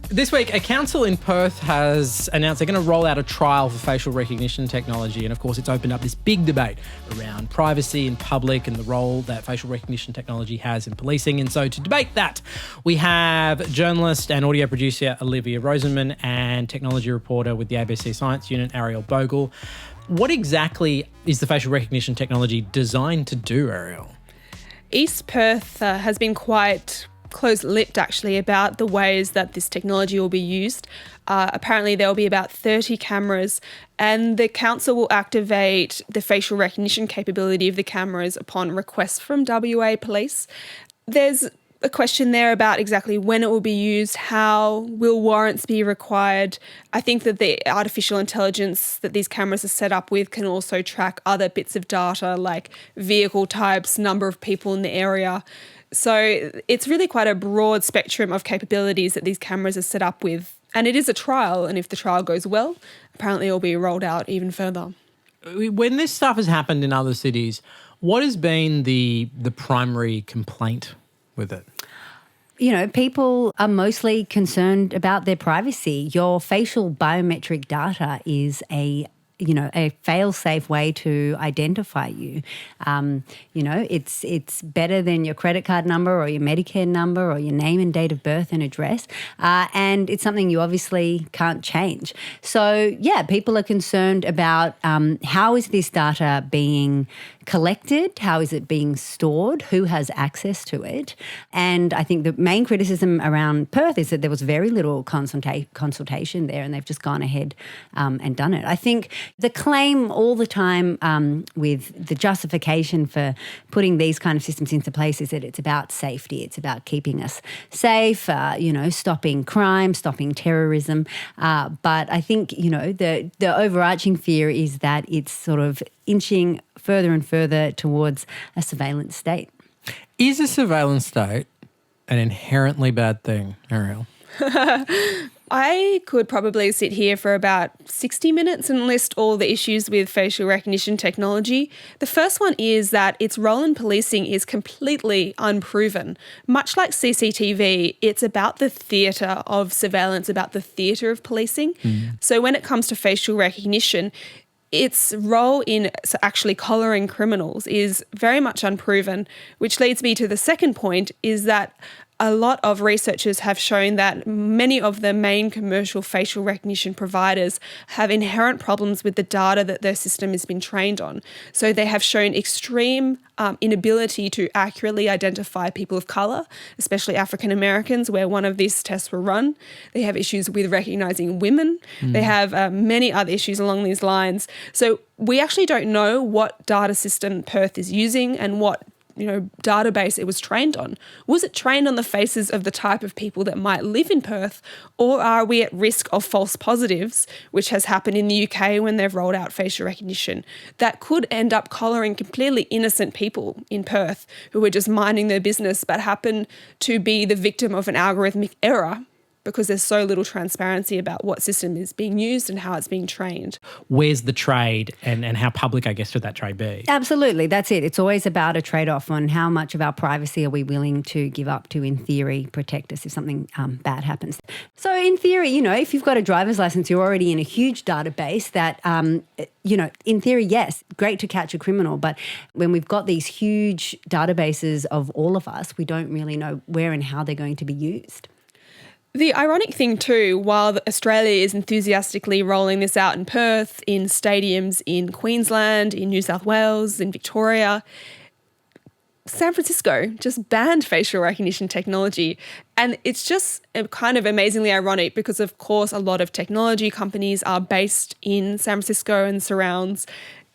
This week, a council in Perth has announced they're going to roll out a trial for facial recognition technology. And of course, it's opened up this big debate around privacy in public and the role that facial recognition technology has in policing. And so to debate that, we have journalist and audio producer Olivia Rosenman and technology reporter with the ABC Science Unit, Ariel Bogle. What exactly is the facial recognition technology designed to do, Ariel? East Perth has been quite close-lipped actually about the ways that this technology will be used. Apparently there will be about 30 cameras and the council will activate the facial recognition capability of the cameras upon request from WA Police. There's a question there about exactly when it will be used, how will warrants be required. I think that the artificial intelligence that these cameras are set up with can also track other bits of data like vehicle types, number of people in the area. So it's really quite a broad spectrum of capabilities that these cameras are set up with. And it is a trial, and if the trial goes well, apparently it will be rolled out even further. When this stuff has happened in other cities, what has been the primary complaint with it? You know, people are mostly concerned about their privacy. Your facial biometric data is a fail-safe way to identify you. It's better than your credit card number or your Medicare number or your name and date of birth and address. And it's something you obviously can't change. So, yeah, people are concerned about how is this data being collected? How is it being stored? Who has access to it? And I think the main criticism around Perth is that there was very little consultation there and they've just gone ahead and done it. I think the claim all the time with the justification for putting these kind of systems into place is that it's about safety. It's about keeping us safe, stopping crime, stopping terrorism. But I think, the overarching fear is that it's sort of inching further and further towards a surveillance state. Is a surveillance state an inherently bad thing, Ariel? I could probably sit here for about 60 minutes and list all the issues with facial recognition technology. The first one is that its role in policing is completely unproven. Much like CCTV, it's about the theatre of surveillance, about the theatre of policing. So when it comes to facial recognition, its role in actually collaring criminals is very much unproven, which leads me to the second point, is that a lot of researchers have shown that many of the main commercial facial recognition providers have inherent problems with the data that their system has been trained on. So they have shown extreme inability to accurately identify people of colour, especially African Americans, where one of these tests were run. They have issues with recognising women. They have many other issues along these lines. So we actually don't know what data system Perth is using and what database it was trained on. Was it trained on the faces of the type of people that might live in Perth, or are we at risk of false positives, which has happened in the UK when they've rolled out facial recognition, that could end up collaring completely innocent people in Perth who were just minding their business but happen to be the victim of an algorithmic error because there's so little transparency about what system is being used and how it's being trained. Where's the trade and how public, I guess, should that trade be? Absolutely, that's it. It's always about a trade-off on how much of our privacy are we willing to give up to, in theory, protect us if something bad happens. So in theory, if you've got a driver's license, you're already in a huge database that, in theory, yes, great to catch a criminal. But when we've got these huge databases of all of us, we don't really know where and how they're going to be used. The ironic thing too, while Australia is enthusiastically rolling this out in Perth, in stadiums in Queensland, in New South Wales, in Victoria, San Francisco just banned facial recognition technology. And it's just kind of amazingly ironic because, of course, a lot of technology companies are based in San Francisco and surrounds,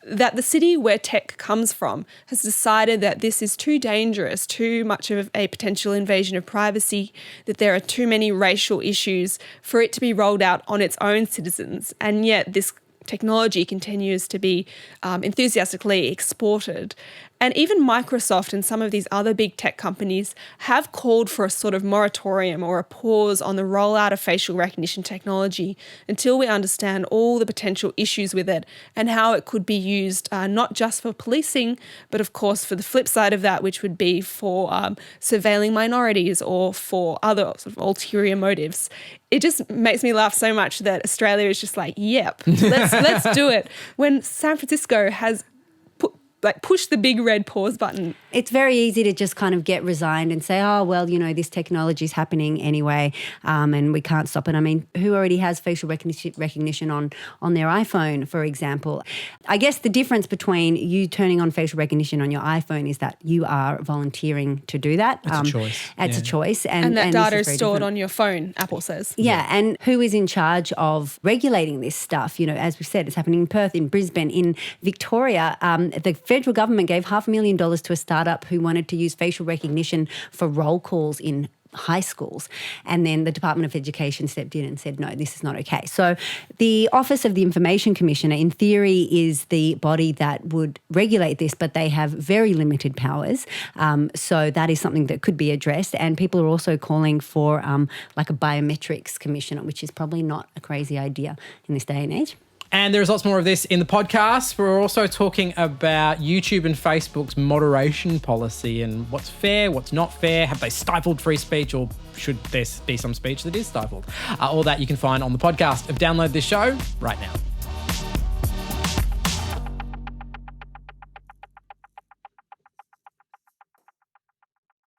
that the city where tech comes from has decided that this is too dangerous, too much of a potential invasion of privacy, that there are too many racial issues for it to be rolled out on its own citizens. And yet this technology continues to be enthusiastically exported. And even Microsoft and some of these other big tech companies have called for a sort of moratorium or a pause on the rollout of facial recognition technology until we understand all the potential issues with it and how it could be used not just for policing, but of course for the flip side of that, which would be for surveilling minorities or for other sort of ulterior motives. It just makes me laugh so much that Australia is just like, yep, let's do it. When San Francisco has push the big red pause button. It's very easy to just kind of get resigned and say, oh, well, this technology is happening anyway, and we can't stop it. I mean, who already has facial recognition on their iPhone, for example? I guess the difference between you turning on facial recognition on your iPhone is that you are volunteering to do that. It's a choice. It's a choice. And that data is stored different. on your phone, Apple says. Yeah, and who is in charge of regulating this stuff? As we said, it's happening in Perth, in Brisbane, in Victoria. The federal government gave $500,000 to a startup who wanted to use facial recognition for roll calls in high schools. And then the Department of Education stepped in and said, no, this is not okay. So the Office of the Information Commissioner, in theory, is the body that would regulate this, but they have very limited powers. So that is something that could be addressed. And people are also calling for like a biometrics commissioner, which is probably not a crazy idea in this day and age. And there's lots more of this in the podcast. We're also talking about YouTube and Facebook's moderation policy and what's fair, what's not fair. Have they stifled free speech, or should there be some speech that is stifled? All that you can find on the podcast. Download this show right now.